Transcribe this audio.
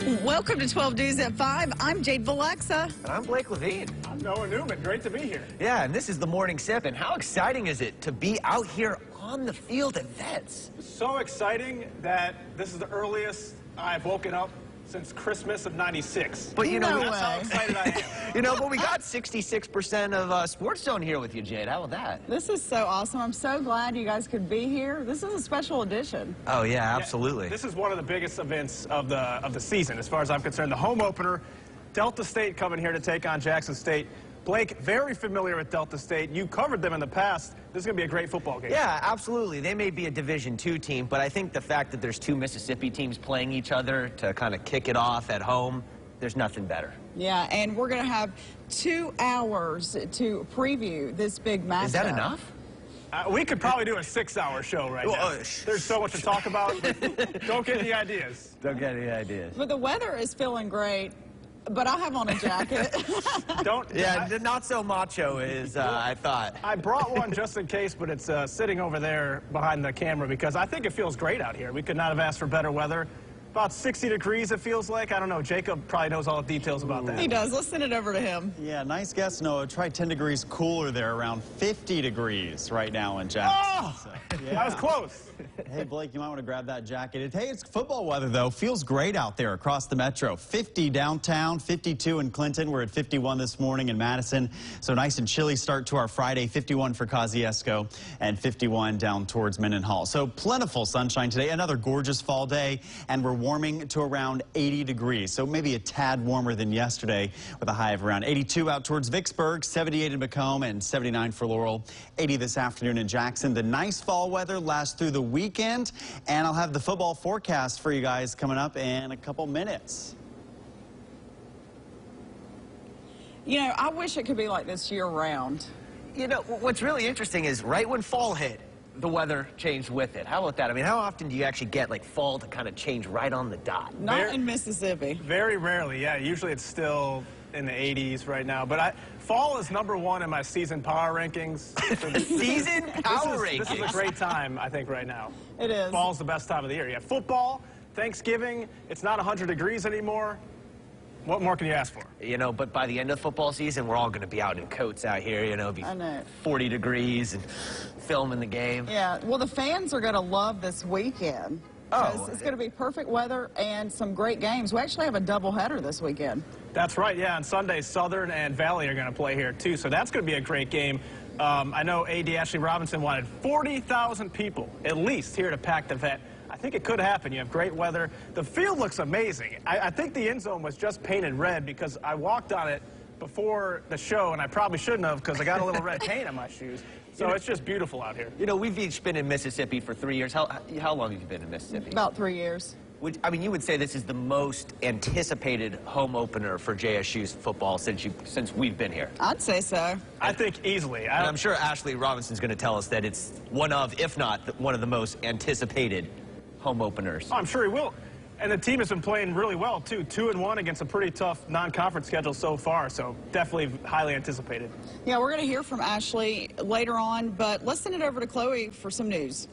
Welcome to 12 News at 5. I'm Jade Valexa. And I'm Blake Levine. I'm Noah Newman. Great to be here. Yeah, and this is the Morning Sip. And how exciting is it to be out here on the field at Vets? So exciting that this is the earliest I've woken up since Christmas of '96. But you know, that's how excited I am. You know, but we got 66% of Sports Zone here with you, Jade. How about that? This is so awesome. I'm so glad you guys could be here. This is a special edition. Oh, yeah, absolutely. Yeah, this is one of the biggest events of the season, as far as I'm concerned. The home opener, Delta State coming here to take on Jackson State. Blake, very familiar with Delta State. You covered them in the past. This is going to be a great football game. Yeah, absolutely. They may be a Division II team, but I think the fact that there's two Mississippi teams playing each other to kind of kick it off at home, there's nothing better. Yeah, and we're going to have 2 hours to preview this big matchup. Is that enough? We could probably do a 6-hour show right now. There's so much to talk about. Don't get any ideas. Don't get any ideas. But the weather is feeling great. But I have on a jacket. Not so macho is, I thought. I brought one just in case, but it's sitting over there behind the camera because I think it feels great out here. We could not have asked for better weather. About 60 degrees, it feels like. I don't know. Jacob probably knows all the details about that. He does. Let's send it over to him. Yeah, nice guess, Noah. Try 10 degrees cooler there, around 50 degrees right now in Jackson. Oh! So, That was close. Hey, Blake, you might want to grab that jacket. Hey, it's football weather, though. Feels great out there across the metro. 50 downtown, 52 in Clinton. We're at 51 this morning in Madison. So nice and chilly start to our Friday. 51 for Kosciuszko and 51 down towards Mendenhall. So plentiful sunshine today. Another gorgeous fall day, and we're warming to around 80 degrees. So maybe a tad warmer than yesterday with a high of around 82 out towards Vicksburg, 78 in Macomb, and 79 for Laurel. 80 this afternoon in Jackson. The nice fall weather lasts through the weekend, and I'll have the football forecast for you guys coming up in a couple minutes. You know, I wish it could be like this year-round. You know, what's really interesting is right when fall hit, the weather changed with it. How about that? I mean, how often do you actually get, like, fall to kind of change right on the dot? Not in Mississippi. Very rarely, yeah. Usually it's still in the 80s right now. But fall is #1 in my season power rankings. Season power rankings? This is a great time, I think, right now. It is. Fall's the best time of the year. Yeah, football, Thanksgiving, it's not 100 degrees anymore. What more can you ask for? You know, but by the end of football season, we're all going to be out in coats out here, you know, be I know. 40 degrees and filming the game. Yeah, well, the fans are going to love this weekend. Oh. It's going to be perfect weather and some great games. We actually have a doubleheader this weekend. That's right, yeah. On Sunday, Southern and Valley are going to play here, too, so that's going to be a great game. I know A.D. Ashley Robinson wanted 40,000 people, at least, here to pack the Vet. I think it could happen. You have great weather. The field looks amazing. I think the end zone was just painted red because I walked on it before the show, and I probably shouldn't have because I got a little red paint on my shoes. So it's just beautiful out here. You know, we've each been in Mississippi for 3 years. How long have you been in Mississippi? About 3 years. I mean, you would say this is the most anticipated home opener for JSU's football since we've been here. I'd say so. I think easily. And I'm sure Ashley Robinson's going to tell us that it's one of, if not one of the most anticipated home openers. Oh, I'm sure he will. And the team has been playing really well, too. 2-1 against a pretty tough non-conference schedule so far, so definitely highly anticipated. Yeah, we're going to hear from Ashley later on, but let's send it over to Chloe for some news.